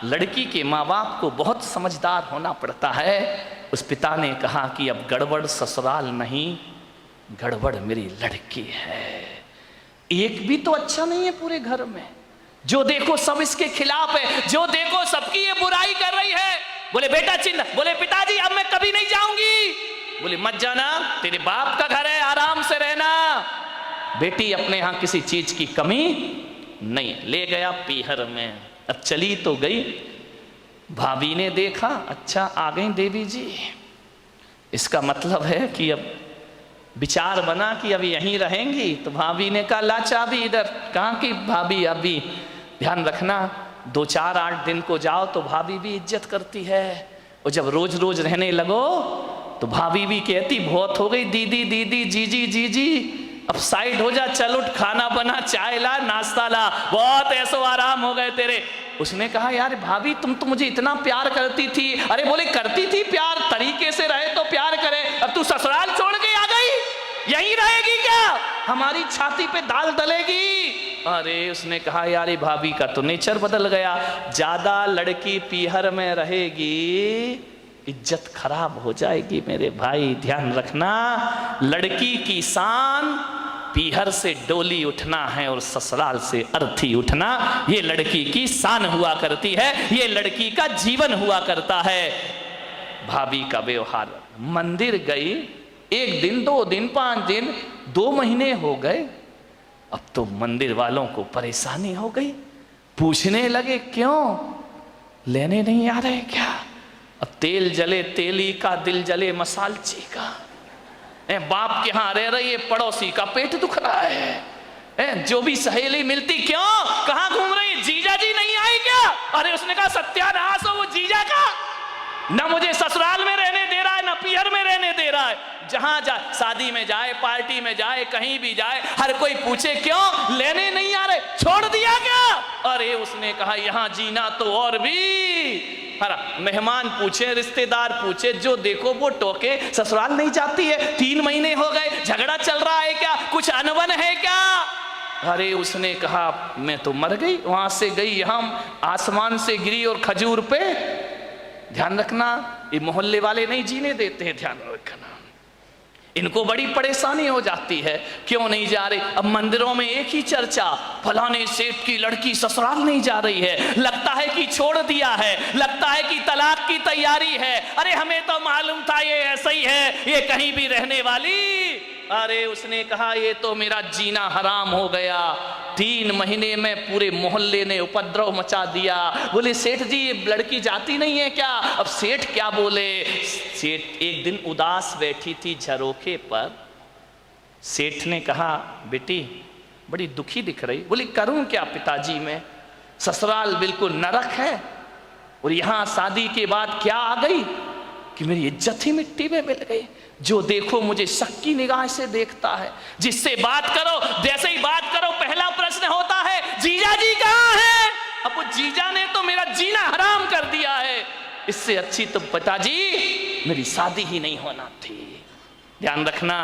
लड़की के माँ बाप को बहुत समझदार होना पड़ता है। उस पिता ने कहा कि अब गड़बड़ ससुराल नहीं, गड़बड़ मेरी लड़की है। एक भी तो अच्छा नहीं है पूरे घर में, जो देखो सब इसके खिलाफ है, जो देखो सबकी ये बुराई कर रही है। बोले बेटा चिंता, बोले पिताजी अब मैं कभी नहीं जाऊंगी। बोले मत जाना, तेरे बाप का घर है, आराम से रहना। बेटी अपने यहां किसी चीज की कमी नहीं। ले गया पीहर में। अब चली तो गई, भाभी ने देखा अच्छा आ गई देवी जी, इसका मतलब है कि अब विचार बना कि अब यहीं रहेंगी। तो भाभी ने कहा ला चाबी इधर। कहाँ की भाभी? अभी ध्यान रखना 2-4-8 दिन को जाओ तो भाभी भी इज्जत करती है, और जब रोज रोज रहने लगो तो भाभी भी कहती बहुत हो गई दीदी दीदी जीजी जीजी, अब साइड हो जा, चल उठ, खाना बना, चाय ला, नाश्ता ला, बहुत ऐसो आराम हो गए तेरे। उसने कहा यार भाभी तुम तो मुझे इतना प्यार करती थी। अरे बोले करती थी प्यार, तरीके से रहे तो प्यार करे। अब तू ससुराल छोड़ के आ गई, यहीं रहेगी क्या? हमारी छाती पे दाल डलेगी। अरे उसने कहा यार भाभी का तो नेचर बदल गया, ज्यादा लड़की पीहर में रहेगी इज्जत खराब हो जाएगी। मेरे भाई ध्यान रखना, लड़की की शान पीहर से डोली उठना है और ससुराल से अर्थी उठना, ये लड़की की शान हुआ करती है, ये लड़की का जीवन हुआ करता है। भाभी का व्यवहार, मंदिर गई 1 दिन 2 दिन 5 दिन 2 महीने हो गए, अब तो मंदिर वालों को परेशानी हो गई। पूछने लगे क्यों, लेने नहीं आ रहे क्या? अब तेल जले तेली का, दिल जले मसालची का। बाप के यहां रह रही है, पड़ोसी का पेट दुख रहा है। जो भी सहेली मिलती क्यों, कहां घूम रही, जीजा जी नहीं आई क्या? अरे उसने कहा सत्यानाश हो वो जीजा का, ना मुझे ससुराल में रहने दे रहा है ना पीहर में रहने दे रहा है। जहां जाए, शादी में जाए, पार्टी में जाए, कहीं भी जाए, हर कोई पूछे क्यों, लेने नहीं आ रहे, छोड़ दिया क्या? अरे उसने कहा यहां जीना तो और भी। मेहमान पूछे, रिश्तेदार पूछे, जो देखो वो टोके, ससुराल नहीं जाती है, 3 महीने हो गए, झगड़ा चल रहा है क्या, कुछ अनबन है क्या? अरे उसने कहा मैं तो मर गई, वहां से गई यहां, आसमान से गिरी और खजूर पे। ध्यान रखना, ये मोहल्ले वाले नहीं जीने देते हैं, ध्यान रखना, इनको बड़ी परेशानी हो जाती है, क्यों नहीं जा रहे? अब मंदिरों में एक ही चर्चा, फलाने सेठ की लड़की ससुराल नहीं जा रही है, लगता है कि छोड़ दिया है, लगता है कि तलाक की तैयारी है। अरे हमें तो मालूम था ये ऐसा ही है, ये कहीं भी रहने वाली। अरे उसने कहा ये तो मेरा जीना हराम हो गया, 3 महीने में पूरे मोहल्ले ने उपद्रव मचा दिया। बोले सेठ जी ये लड़की जाती नहीं है क्या? अब सेठ क्या बोले? सेठ एक दिन उदास बैठी थी झरोखे पर, सेठ ने कहा बेटी बड़ी दुखी दिख रही। बोली करूं क्या पिताजी, मैं ससुराल बिल्कुल नरक है, और यहां शादी के बाद क्या आ गई कि मेरी इज्जत ही मिट्टी में मिल गई। जो देखो मुझे शक की निगाह से देखता है, जिससे बात करो, जैसे ही बात करो पहला प्रश्न होता है जीजा जी कहाँ है? अब वो जीजा ने तो मेरा जीना हराम कर दिया है, इससे अच्छी तो पिताजी मेरी शादी ही नहीं होना थी। ध्यान रखना,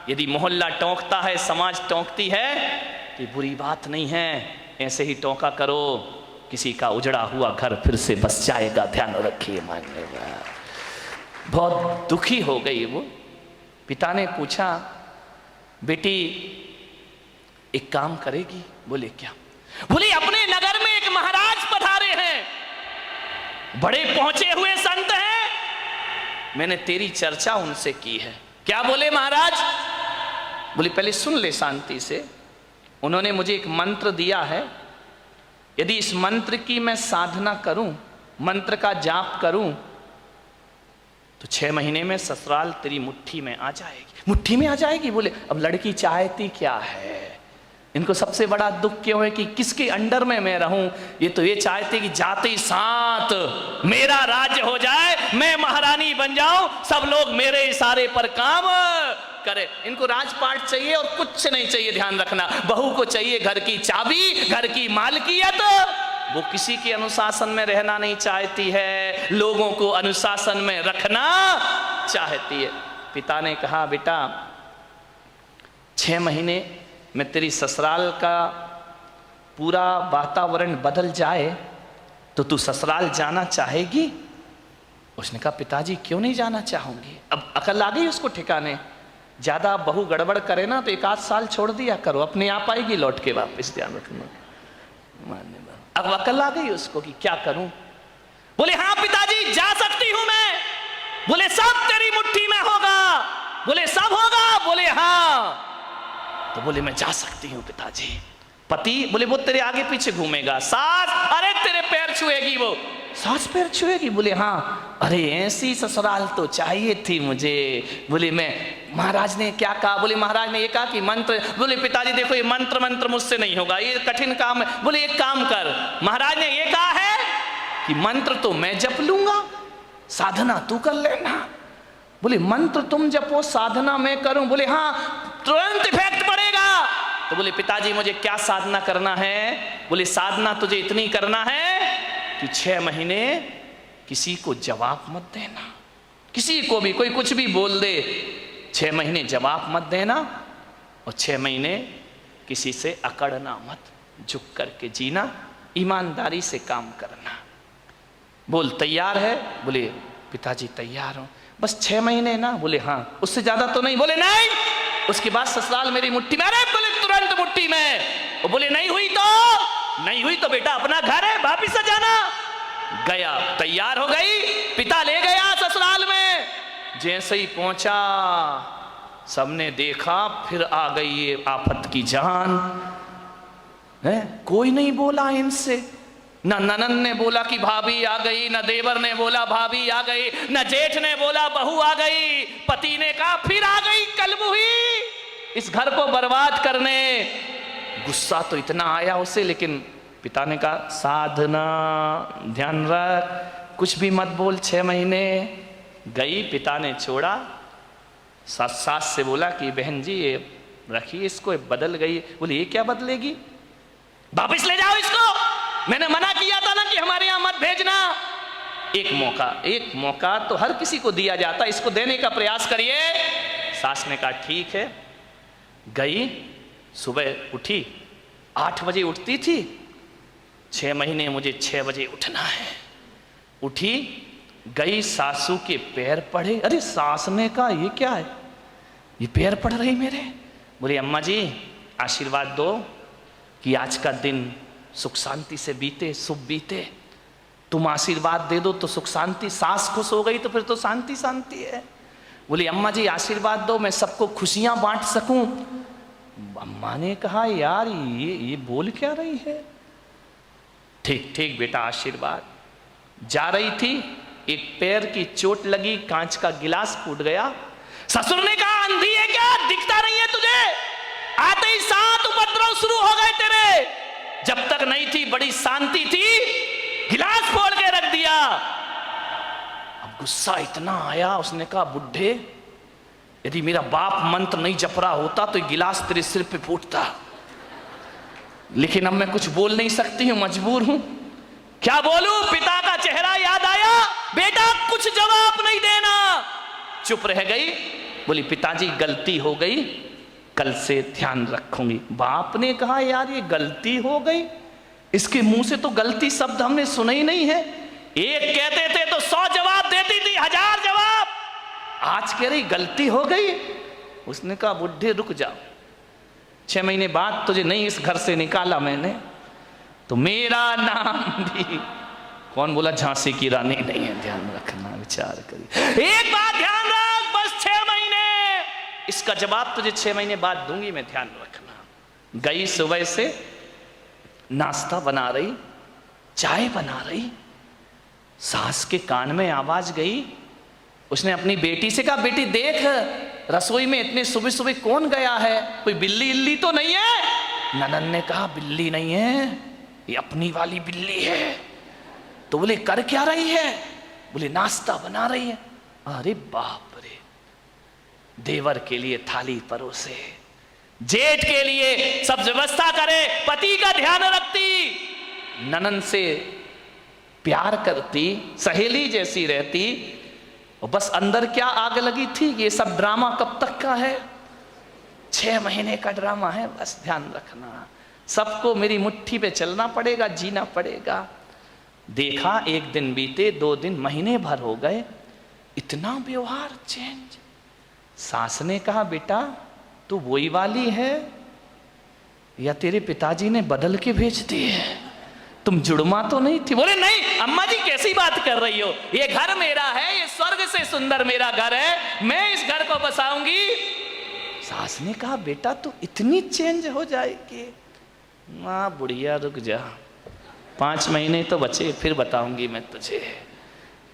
यदि मोहल्ला टोंकता है, समाज टोंकती है, तो बुरी बात नहीं है, ऐसे ही टोंका करो, किसी का उजड़ा हुआ घर फिर से बस जाएगा। ध्यान रखिए, मानने बहुत दुखी हो गई वो। पिता ने पूछा बेटी एक काम करेगी? बोले क्या? बोले अपने नगर में एक महाराज पधारे हैं, बड़े पहुंचे हुए संत हैं, मैंने तेरी चर्चा उनसे की है। क्या बोले महाराज? बोले पहले सुन ले शांति से, उन्होंने मुझे एक मंत्र दिया है, यदि इस मंत्र की मैं साधना करूं, मंत्र का जाप करूं, तो 6 महीने में ससुराल तेरी मुट्ठी में आ जाएगी। मुट्ठी में आ जाएगी? बोले अब लड़की चाहती क्या है? इनको सबसे बड़ा दुख क्यों है कि किसके अंडर में मैं रहूं? ये तो ये चाहते कि जाते ही साथ मेरा राज्य हो जाए, मैं महारानी बन जाऊं, सब लोग मेरे इशारे पर काम करे। इनको राजपाट चाहिए और कुछ नहीं चाहिए। ध्यान रखना, बहू को चाहिए घर की चाबी, घर की मालकियत। वो किसी के अनुशासन में रहना नहीं चाहती है, लोगों को अनुशासन में रखना चाहती है। पिता ने कहा बेटा 6 महीने में तेरी ससुराल का पूरा वातावरण बदल जाए तो तो तू ससुराल जाना चाहेगी? उसने कहा पिताजी क्यों नहीं जाना चाहूंगी। अब अकल आ गई उसको ठिकाने। ज्यादा बहू गड़बड़ करे ना तो 1 आध साल छोड़ दिया करो, अपने आप आएगी लौट के वापस, ध्यान रखना। अब अकल आ गई उसको कि क्या करूं। बोले हाँ पिताजी जा सकती हूं मैं। बोले सब तेरी मुट्ठी में होगा। बोले सब होगा। बोले हाँ। तो बोले मैं जा सकती हूं पिताजी। पति बोले वो तेरे आगे पीछे घूमेगा। सास अरे तेरे पैर छुएगी वो। सास पैर छुएगी? बोले हाँ। अरे ऐसी ससुराल तो चाहिए थी मुझे। बोले मैं, महाराज ने क्या कहा? बोले महाराज ने ये कहा कि मंत्र। बोले पिताजी देखो ये मंत्र मुझसे नहीं होगा, ये कठिन काम है। बोले एक काम कर, महाराज ने ये कहा है कि मंत्र तो मैं जप लूंगा, साधना तू कर लेना। बोले मंत्र तुम जपो साधना मैं करूं? बोले हाँ तुरंत इफेक्ट पड़ेगा। तो बोले पिताजी मुझे क्या साधना करना है? बोले साधना तुझे इतनी करना है कि 6 महीने किसी को जवाब मत देना, किसी को भी कोई कुछ भी बोल दे 6 महीने जवाब मत देना, और 6 महीने किसी से अकड़ना मत, झुक करके जीना, ईमानदारी से काम करना। बोल तैयार है? बोले पिताजी तैयार हूं, बस 6 महीने ना। बोले हाँ, उससे ज्यादा तो नहीं। बोले नहीं, उसके बाद ससुराल मेरी मुट्ठी में। अरे बोले तुरंत मुट्ठी में। वो बोले नहीं हुई तो बेटा अपना घर है, वापिस आ जाना। गया, तैयार हो गई, पिता ले गया ससुराल में। जैसे ही पहुंचा सबने देखा, फिर आ गई ये आफत की जान है। कोई नहीं बोला इनसे, न ननन ने बोला कि भाभी आ गई, न देवर ने बोला भाभी आ गई, न जेठ ने बोला बहू आ गई। पति ने कहा फिर आ गई कलमुही इस घर को बर्बाद करने। गुस्सा तो इतना आया उसे, लेकिन पिता ने कहा साधना, ध्यान रख, कुछ भी मत बोल। 6 महीने गई, पिता ने छोड़ा। सास से बोला कि बहन जी ये रखिए इसको, बदल गई। बोले ये क्या बदलेगी, वापिस ले जाओ इसको, मैंने मना किया था ना कि हमारे यहां मत भेजना। एक मौका तो हर किसी को दिया जाता, इसको देने का प्रयास करिए। सास ने कहा ठीक है। गई, सुबह उठी, 8 बजे उठती थी। 6 महीने मुझे 6 बजे उठना है। उठी, गई, सासू के पैर पड़े। अरे सास ने कहा ये क्या है, ये पैर पड़ रही मेरे। बोले अम्मा जी आशीर्वाद दो कि आज का दिन सुख शांति से बीते, शुभ बीते। तुम आशीर्वाद दे दो तो सुख शांति। सास खुश हो गई तो फिर तो शांति शांति है। बोली अम्मा जी आशीर्वाद दो मैं सबको खुशियां बांट सकूं। अम्मा ने कहा यार ये बोल क्या रही है। ठीक ठीक बेटा आशीर्वाद। जा रही थी, एक पैर की चोट लगी, कांच का गिलास फूट गया। ससुर ने कहा अंधी है क्या, दिखता नहीं है तुझे? आते ही 7 उपद्रव शुरू हो गए तेरे। जब तक नहीं थी बड़ी शांति थी, गिलास फोड़ के रख दिया। अब गुस्सा इतना आया, उसने कहा बुढ़े यदि मेरा बाप मंत्र नहीं जप रहा होता तो गिलास तेरे सिर पे फूटता, लेकिन अब मैं कुछ बोल नहीं सकती हूं, मजबूर हूं। क्या बोलूं? पिता का चेहरा याद आया। बेटा कुछ जवाब नहीं देना। चुप रह गई। बोली पिताजी गलती हो गई, कल से ध्यान रखूंगी। बाप ने कहा यार ये गलती हो गई, इसके मुंह से तो गलती शब्द हमने सुना ही नहीं है। एक कहते थे तो 100 जवाब देती थी, 1000 जवाब। आज कह रही गलती हो गई। उसने कहा बुढ़े रुक जाओ, 6 महीने बाद तुझे नहीं इस घर से निकाला मैंने तो मेरा नाम भी, कौन बोला झांसी की रानी नहीं है, ध्यान रखना, विचार करिए। एक बात ध्यान रख, बस 6 महीने, इसका जवाब तुझे 6 महीने बाद दूंगी मैं, ध्यान रखना। गई सुबह से नाश्ता बना रही, चाय बना रही, सास के कान में आवाज गई। उसने अपनी बेटी से कहा बेटी देख रसोई में इतने सुबह सुबह कौन गया है, कोई बिल्ली इल्ली तो नहीं है? ननन ने कहा बिल्ली नहीं है, ये अपनी वाली बिल्ली है। तो बोले कर क्या रही है? बोले नाश्ता बना रही है। अरे बाप रे, देवर के लिए थाली परोसे, जेठ के लिए सब व्यवस्था करे, पति का ध्यान रखती, ननन से प्यार करती, सहेली जैसी रहती। और बस अंदर क्या आग लगी थी, ये सब ड्रामा कब तक का है? 6 महीने का ड्रामा है, बस ध्यान रखना। सबको मेरी मुट्ठी पे चलना पड़ेगा, जीना पड़ेगा। देखा, एक दिन बीते, 2 दिन, महीने भर हो गए, इतना व्यवहार चेंज। सास ने कहा, बेटा तू वही वाली है या तेरे पिताजी ने बदल के भेज दी है? तुम जुड़मा तो नहीं थी? बोले नहीं अम्मा जी, कैसी बात कर रही हो, ये घर मेरा है, ये स्वर्ग से सुंदर मेरा घर है, मैं इस घर को बसाऊंगी। सास ने कहा, बेटा तू इतनी चेंज हो जाएगी? माँ बुढ़िया रुक जा, 5 महीने तो बचे, फिर बताऊंगी मैं तुझे।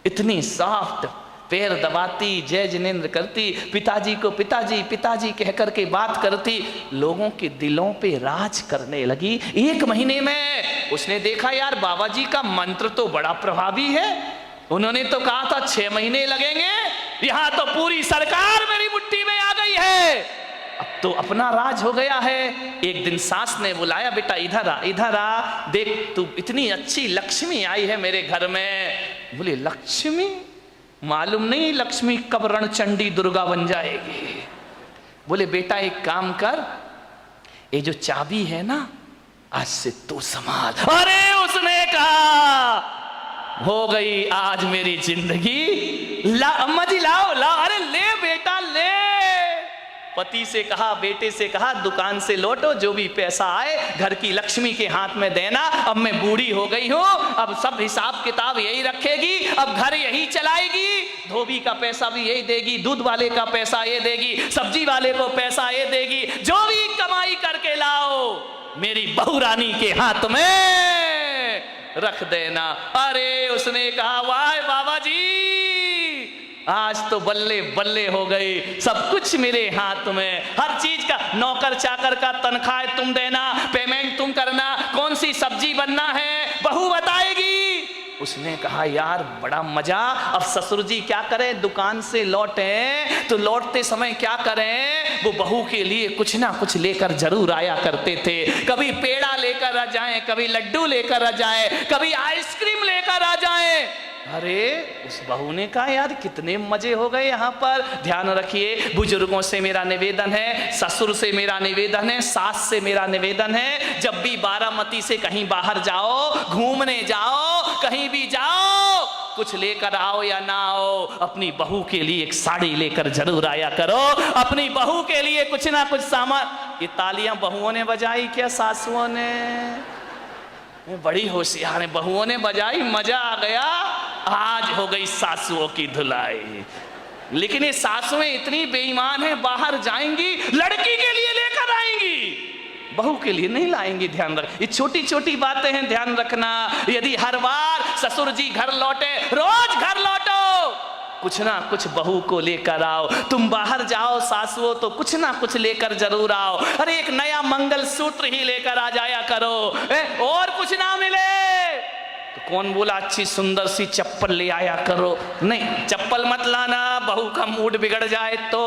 इतनी सॉफ्ट, पैर दबाती, जय जिनेंद्र करती, पिताजी को पिताजी पिताजी कह करके बात करती, लोगों के दिलों पे राज करने लगी। 1 महीने में उसने देखा, यार बाबा जी का मंत्र तो बड़ा प्रभावी है, उन्होंने तो कहा था 6 महीने लगेंगे, यहां तो पूरी सरकार मेरी मुट्ठी में आ गई है, अब तो अपना राज हो गया है। एक दिन सास ने बुलाया, बेटा इधर आ, इधर आ, देख तू इतनी अच्छी लक्ष्मी आई है मेरे घर में। बोले लक्ष्मी? मालूम नहीं लक्ष्मी कब रणचंडी दुर्गा बन जाएगी। बोले बेटा एक काम कर, ये जो चाबी है ना, आज से तू संभाल। अरे उसने कहा, हो गई आज मेरी जिंदगी। ला अम्मा जी लाओ लाओ, अरे ले बेटा ले। पति से कहा, बेटे से कहा, दुकान से लौटो, जो भी पैसा आए घर की लक्ष्मी के हाथ में देना, अब मैं बूढ़ी हो गई हूँ, अब सब हिसाब किताब यही रखेगी, अब घर यही चलाएगी, धोबी का पैसा भी यही देगी, दूध वाले का पैसा ये देगी, सब्जी वाले को पैसा ये देगी, जो भी कमाई करके लाओ मेरी बहू रानी के हाथ में रख देना। अरे उसने कहा, वाह बाबा जी, आज तो बल्ले बल्ले हो गई, सब कुछ मेरे हाथ में, हर चीज का, नौकर चाकर का तनख्वाह तुम देना, पेमेंट तुम करना, कौन सी सब्जी बनना है बहू बताएगी। उसने कहा, यार बड़ा मजा। अब ससुर जी क्या करें, दुकान से लौटे तो लौटते समय क्या करें, वो बहू के लिए कुछ ना कुछ लेकर जरूर आया करते थे। कभी पेड़ा लेकर आ जाएं, कभी लड्डू लेकर आ जाए, कभी आइसक्रीम लेकर आ जाए। अरे उस बहू ने कहा, यार कितने मजे हो गए यहाँ पर। ध्यान रखिए, बुजुर्गों से मेरा निवेदन है, ससुर से मेरा निवेदन है, सास से मेरा निवेदन है, जब भी बारामती से कहीं बाहर जाओ, घूमने जाओ, कहीं भी जाओ, कुछ लेकर आओ या ना आओ, अपनी बहू के लिए एक साड़ी लेकर जरूर आया करो, अपनी बहू के लिए कुछ ना कुछ सामान। ये तालियां बहुओं ने बजाई क्या सासुओं ने? बड़ी होशियार है, बहुओं ने बजाई, मजा आ गया। आज हो गई सासुओं की धुलाई। लेकिन ये सासुएं इतनी बेईमान है, बाहर जाएंगी लड़की के लिए लेकर आएंगी, बहू के लिए नहीं लाएंगी। ध्यान रख, ये छोटी छोटी बातें हैं, ध्यान रखना। यदि हर बार ससुर जी घर लौटे, रोज घर लौटो, कुछ ना कुछ बहू को लेकर आओ। तुम बाहर जाओ सासुओं तो कुछ ना कुछ लेकर जरूर आओ। अरे एक नया मंगल सूत्र ही लेकर आ जाया करो, और कुछ ना मिले तो कौन बोला अच्छी सुंदर सी चप्पल ले आया करो? नहीं, चप्पल मत लाना, बहू का मूड बिगड़ जाए तो।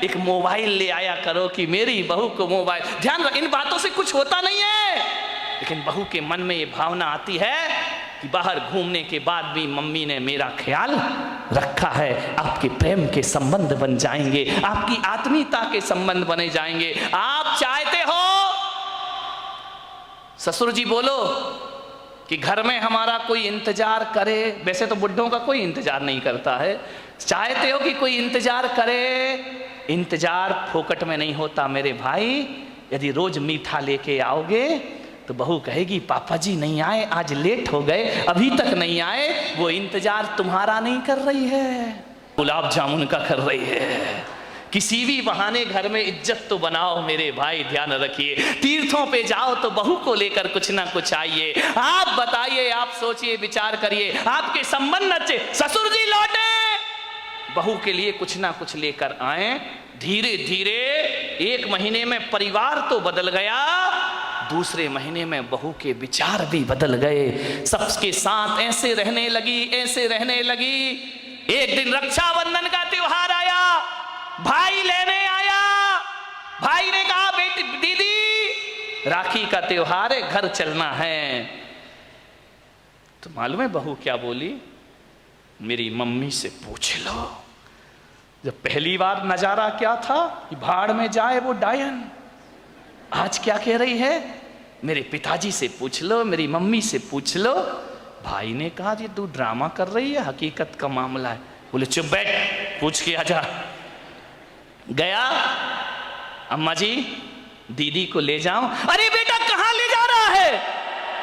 एक मोबाइल ले आया करो कि मेरी बहू को मोबाइल। ध्यान रख, इन बातों से कुछ होता नहीं है, लेकिन बहू के मन में ये भावना आती है कि बाहर घूमने के बाद भी मम्मी ने मेरा ख्याल रखा है। आपके प्रेम के संबंध बन जाएंगे, आपकी आत्मीयता के संबंध बने जाएंगे। आप चाहते हो ससुर जी बोलो कि घर में हमारा कोई इंतजार करे, वैसे तो बुढ़ों का कोई इंतजार नहीं करता है, चाहते हो कि कोई इंतजार करे। इंतजार फोकट में नहीं होता मेरे भाई। यदि रोज मीठा लेके आओगे तो बहू कहेगी पापा जी नहीं आए, आज लेट हो गए, अभी तक नहीं आए। वो इंतजार तुम्हारा नहीं कर रही है, गुलाब जामुन का कर रही है। किसी भी बहाने घर में इज्जत तो बनाओ मेरे भाई, ध्यान रखिए। तीर्थों पे जाओ तो बहू को लेकर कुछ ना कुछ आइए। आप बताइए, आप सोचिए, विचार करिए, आपके संबंध अच्छे, ससुर जी लौटे, बहू के लिए कुछ ना कुछ लेकर आए। धीरे धीरे 1 महीने में परिवार तो बदल गया, दूसरे महीने में बहू के विचार भी बदल गए। सबके साथ ऐसे रहने लगी, ऐसे रहने लगी। एक दिन रक्षाबंधन का त्योहार आया, भाई लेने आया। भाई ने कहा बेटी दीदी राखी का त्योहार है, घर चलना है। तो मालूम है बहू क्या बोली? मेरी मम्मी से पूछ लो। जब पहली बार नजारा क्या था कि भाड़ में जाए वो डायन, आज क्या कह रही है? मेरे पिताजी से पूछ लो, मेरी मम्मी से पूछ लो भाई ने कहा जी तू ड्रामा कर रही है, हकीकत का मामला है। बोले चुप बैठ, पूछ के आजा। गया, अम्मा जी दीदी को ले जाओ। अरे बेटा कहाँ ले जा रहा है?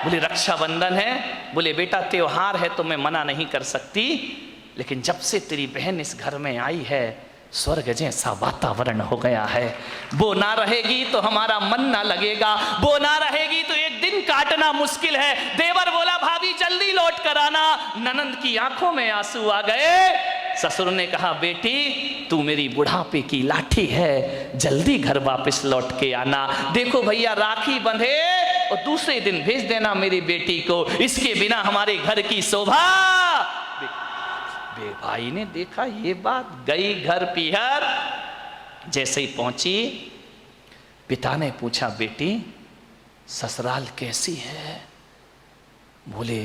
बोले रक्षाबंधन है। बोले बेटा त्योहार है तो मैं मना नहीं कर सकती, लेकिन जब से तेरी बहन इस घर में आई है स्वर्ग जैसा वातावरण हो गया है। वो ना रहेगी तो हमारा मन ना लगेगा, वो ना रहेगी तो एक दिन काटना मुश्किल है। देवर बोला भाभी जल्दी लौट कर आना। ननंद की आंखों में आंसू आ गए। ससुर ने कहा बेटी तू मेरी बुढ़ापे की लाठी है, जल्दी घर वापस लौट के आना। देखो भैया राखी बंधे और दूसरे दिन भेज देना मेरी बेटी को, इसके बिना हमारे घर की शोभा। भाई ने देखा ये बात, गई घर पीहर। जैसे ही पहुंची पिता ने पूछा बेटी ससुराल कैसी है? बोले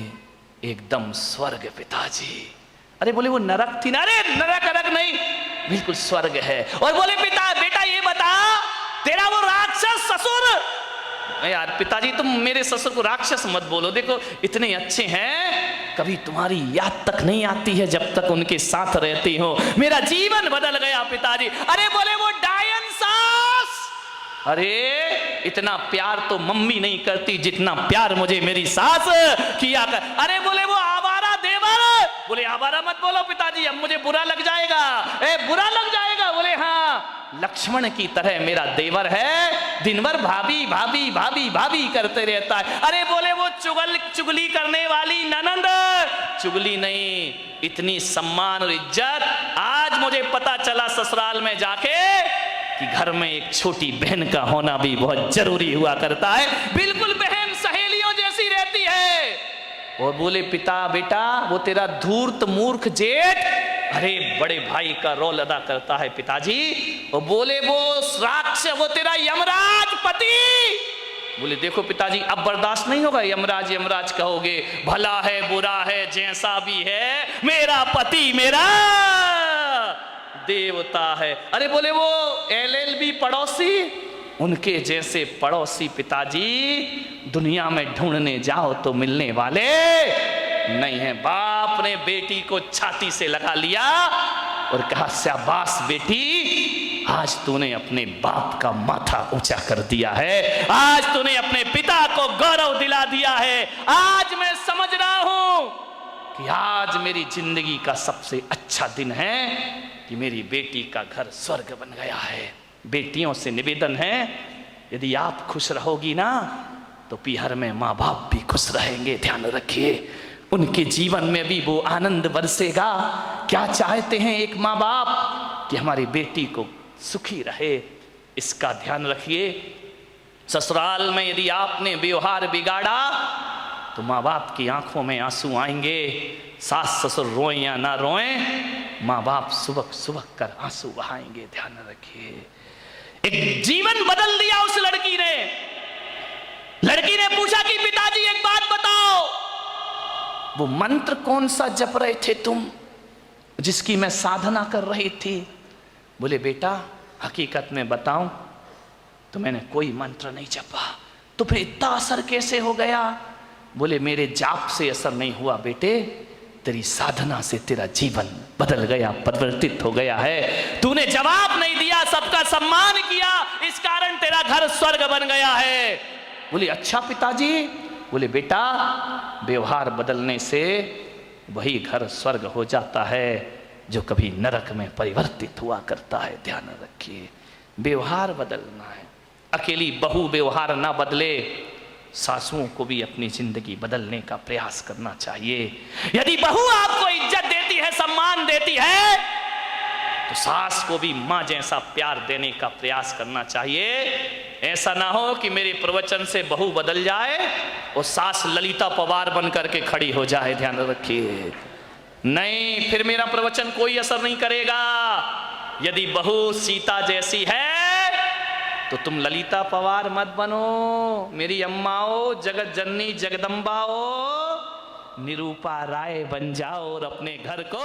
एकदम स्वर्ग पिताजी। अरे बोले वो नरक थी ना? अरे नरक नरक नहीं, बिल्कुल स्वर्ग है। और बोले पिता बेटा ये बता तेरा वो राक्षस ससुर। यार पिताजी तुम मेरे ससुर को राक्षस मत बोलो, देखो इतने अच्छे हैं, कभी तुम्हारी याद तक नहीं आती है जब तक उनके साथ रहती हो। मेरा जीवन बदल गया पिताजी। अरे बोले वो डायन सास। अरे इतना प्यार तो मम्मी नहीं करती जितना प्यार मुझे मेरी सास किया कर। अरे बोले वो आवारा देवर। बोले आवारा मत बोलो पिताजी, अब मुझे बुरा लग जाएगा। बुरा लग जाएगा? बोले हाँ लक्ष्मण की तरह मेरा देवर है, दिन भर भाभी भाभी भाभी भाभी करते रहता है। अरे बोले वो चुगली करने वाली ननंद। चुगली नहीं, इतनी सम्मान और इज्जत। आज मुझे पता चला ससुराल में जाके कि घर में एक छोटी बहन का होना भी बहुत जरूरी हुआ करता है। बिल्कुल बहन सहेलियों जैसी रहती है। और बोले पिता बेटा वो तेरा धूर्त मूर्ख जेठ अरे बड़े भाई का रोल अदा करता है पिताजी। और बोले वो राक्षस वो तेरा यमराज पति। बोले देखो पिताजी अब बर्दाश्त नहीं होगा, यमराज यमराज कहोगे, भला है बुरा है जैसा भी है, मेरा पति मेरा देवता है। अरे बोले वो LLB पड़ोसी, उनके जैसे पड़ोसी पिताजी दुनिया में ढूंढने जाओ तो मिलने वाले नहीं है। बाप ने बेटी को छाती से लगा लिया और कहा शाबाश बेटी, आज तूने अपने बाप का माथा ऊंचा कर दिया है, आज तूने अपने पिता को गौरव दिला दिया है। आज मैं समझ रहा हूं कि आज मेरी जिंदगी का सबसे अच्छा दिन है कि मेरी बेटी का घर स्वर्ग बन गया है। बेटियों से निवेदन है यदि आप खुश रहोगी ना तो पीहर में माँ बाप भी खुश रहेंगे। ध्यान रखिए उनके जीवन में भी वो आनंद बरसेगा। क्या चाहते हैं एक माँ बाप कि हमारी बेटी को सुखी रहे, इसका ध्यान रखिए। ससुराल में यदि आपने व्यवहार बिगाड़ा तो माँ बाप की आंखों में आंसू आएंगे। सास ससुर रोएं या ना रोएं, माँ बाप सुबह सुबह कर आंसू बहाएंगे। ध्यान रखिए। एक जीवन बदल दिया उस लड़की ने। लड़की ने पूछा कि पिताजी एक बात बताओ, वो मंत्र कौन सा जप रहे थे तुम जिसकी मैं साधना कर रही थी? बोले बेटा हकीकत में बताऊं तो मैंने कोई मंत्र नहीं जपा। तो फिर इतना असर कैसे हो गया? बोले मेरे जाप से असर नहीं हुआ बेटे, तेरी साधना से तेरा जीवन बदल गया, परिवर्तित हो गया है। तूने जवाब नहीं दिया, सबका सम्मान किया, इस कारण तेरा घर स्वर्ग बन गया है। बोले अच्छा पिताजी। बोले बेटा व्यवहार बदलने से वही घर स्वर्ग हो जाता है जो कभी नरक में परिवर्तित हुआ करता है। ध्यान रखिए व्यवहार बदलना है। अकेली बहू व्यवहार ना बदले, सासुओं को भी अपनी जिंदगी बदलने का प्रयास करना चाहिए। यदि बहू आपको इज्जत देती है, सम्मान देती है, तो सास को भी मां जैसा प्यार देने का प्रयास करना चाहिए। ऐसा ना हो कि मेरे प्रवचन से बहू बदल जाए और सास ललिता पवार बन करके खड़ी हो जाए। ध्यान रखिए नहीं, फिर मेरा प्रवचन कोई असर नहीं करेगा। यदि बहू सीता जैसी है तो तुम ललिता पवार मत बनो, मेरी अम्माओ, जगत जननी जगदम्बाओ, निरूपा राय बन जाओ और अपने घर को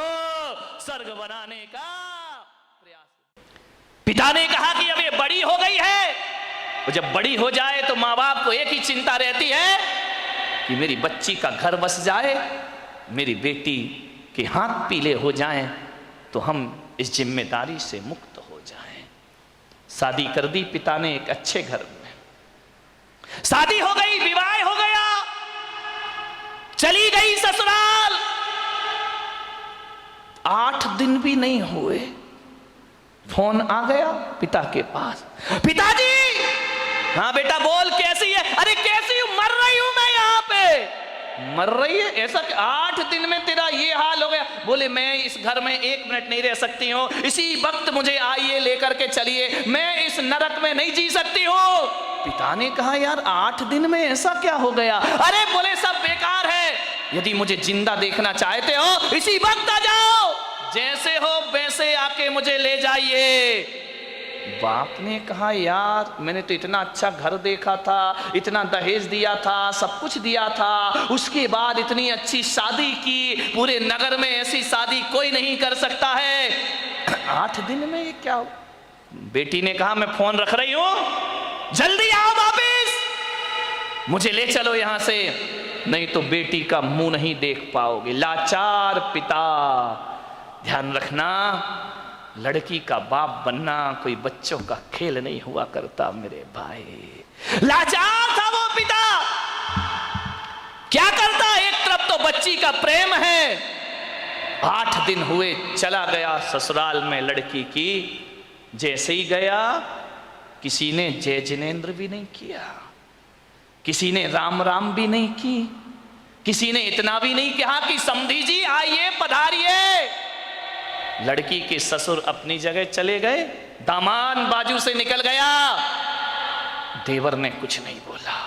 स्वर्ग बनाने का प्रयास। पिता ने कहा कि अब ये बड़ी हो गई है, और जब बड़ी हो जाए तो माँ बाप को एक ही चिंता रहती है कि मेरी बच्ची का घर बस जाए, मेरी बेटी के हाथ पीले हो जाएं, तो हम इस जिम्मेदारी से मुक्त हो जाएं। शादी कर दी पिता ने एक अच्छे घर में, शादी हो गई, विवाह हो गया, चली गई ससुराल। 8 दिन भी नहीं हुए, फोन आ गया पिता के पास, पिताजी। हाँ बेटा बोल, कैसी है? अरे कैसी हूं, मर रही हूं मैं यहाँ पे। मर रही है? ऐसा 8 दिन में तेरा ये हाल हो गया? बोले मैं इस घर में 1 मिनट नहीं रह सकती हूँ, इसी वक्त मुझे आइए लेकर के चलिए, मैं इस नरक में नहीं जी सकती हूँ। पिता ने कहा यार 8 दिन में ऐसा क्या हो गया? अरे बोले सब बेकार है, यदि मुझे जिंदा देखना चाहते हो इसी वक्त आ जाओ, जैसे हो वैसे आके मुझे ले जाइए। बाप ने कहा यार मैंने तो इतना अच्छा घर देखा था, इतना दहेज दिया था, सब कुछ दिया था, उसके बाद इतनी अच्छी शादी की, पूरे नगर में ऐसी शादी कोई नहीं कर सकता है, 8 दिन में ये क्या हो? बेटी ने कहा मैं फोन रख रही हूं, जल्दी आओ वापिस, मुझे ले चलो यहां से, नहीं तो बेटी का मुंह नहीं देख पाओगे। लाचार पिता। ध्यान रखना, लड़की का बाप बनना कोई बच्चों का खेल नहीं हुआ करता मेरे भाई। लाचार था वो पिता, क्या करता? एक तरफ तो बच्ची का प्रेम है, 8 दिन हुए चला गया ससुराल में लड़की की। जैसे ही गया किसी ने जय जिनेन्द्र भी नहीं किया, किसी ने राम राम भी नहीं की, किसी ने इतना भी नहीं कहा कि समधी जी आइए पधारिए। लड़की के ससुर अपनी जगह चले गए, दामाद बाजू से निकल गया, देवर ने कुछ नहीं बोला।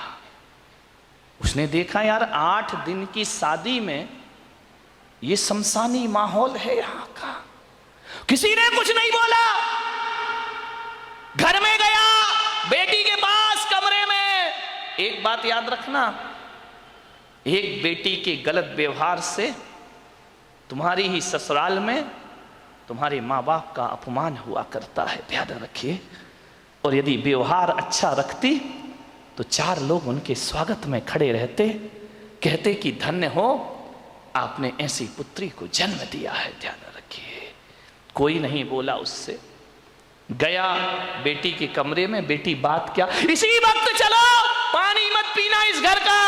उसने देखा यार 8 दिन की शादी में ये शमशानी माहौल है यहां का, किसी ने कुछ नहीं बोला। घर में गया, बेटी के पास कमरे में। एक बात याद रखना, एक बेटी के गलत व्यवहार से तुम्हारी ही ससुराल में तुम्हारे माँ बाप का अपमान हुआ करता है, ध्यान रखिए। और यदि व्यवहार अच्छा रखती तो 4 लोग उनके स्वागत में खड़े रहते, कहते कि धन्य हो आपने ऐसी पुत्री को जन्म दिया है, ध्यान रखिए। कोई नहीं बोला उससे। गया बेटी के कमरे में, बेटी बात क्या, इसी वक्त चलो, पानी मत पीना इस घर का।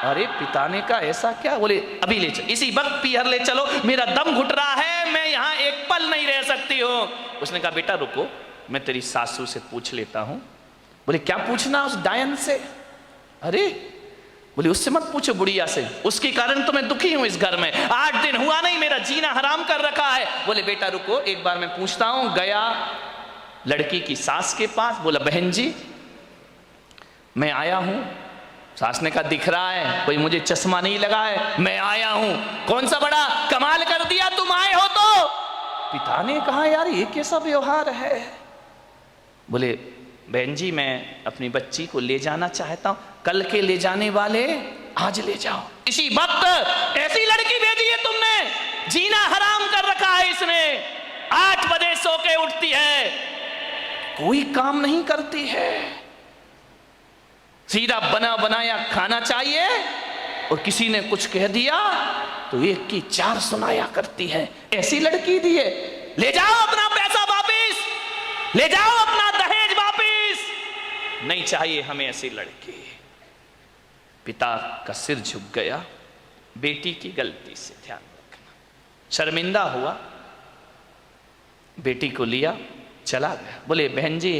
अरे पिता ने कहा ऐसा क्या? बोले अभी ले चलो, इसी वक्त पीहर ले चलो, मेरा दम घुट रहा है, मैं यहाँ एक पल नहीं रह सकती हूँ। उसने कहा बेटा रुको, मैं तेरी सासू से पूछ लेता हूँ। बोले क्या पूछना उस डायन से? अरे बोले उससे मत पूछो, बुढ़िया से, उसके कारण तो मैं दुखी हूँ इस घर में, 8 दिन हुआ नहीं, मेरा जीना हराम कर रखा है। बोले बेटा रुको, एक बार मैं पूछता हूँ। गया लड़की की सास के पास, बोला बहन जी मैं आया हूँ। सास ने कहा दिख रहा है, कोई मुझे चश्मा नहीं लगा है, मैं आया हूं। कौन सा बड़ा कमाल कर दिया तुम आए हो तो? पिता ने कहा यार ये कैसा व्यवहार है? बोले बहन जी मैं अपनी बच्ची को ले जाना चाहता हूं, कल के ले जाने वाले आज ले जाओ। इसी वक्त ऐसी लड़की भेजी है तुमने, जीना हराम कर रखा है इसने, 8 बजे सो के उठती है, कोई काम नहीं करती है, सीधा बना बनाया खाना चाहिए, और किसी ने कुछ कह दिया तो 1 की 4 सुनाया करती है। ऐसी लड़की दी है, ले जाओ अपना पैसा वापिस, ले जाओ अपना दहेज वापिस, नहीं चाहिए हमें ऐसी लड़की। पिता का सिर झुक गया बेटी की गलती से, ध्यान रखना। शर्मिंदा हुआ, बेटी को लिया चला गया। बोले बहन जी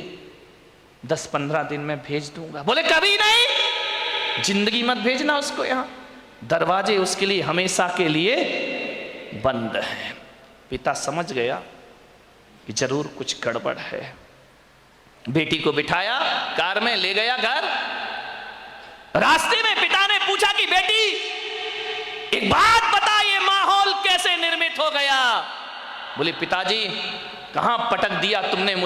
10-15 दिन में भेज दूंगा। बोले कभी नहीं, जिंदगी मत भेजना उसको यहाँ, दरवाजे उसके लिए हमेशा के लिए बंद हैं। पिता समझ गया कि जरूर कुछ गड़बड़ है। बेटी को बिठाया, कार में ले गया घर। रास्ते में पिता ने पूछा कि बेटी एक बात बता, ये माहौल कैसे निर्मित हो गया? बोले पिताजी कहां पटक दिया तुमने मुझे।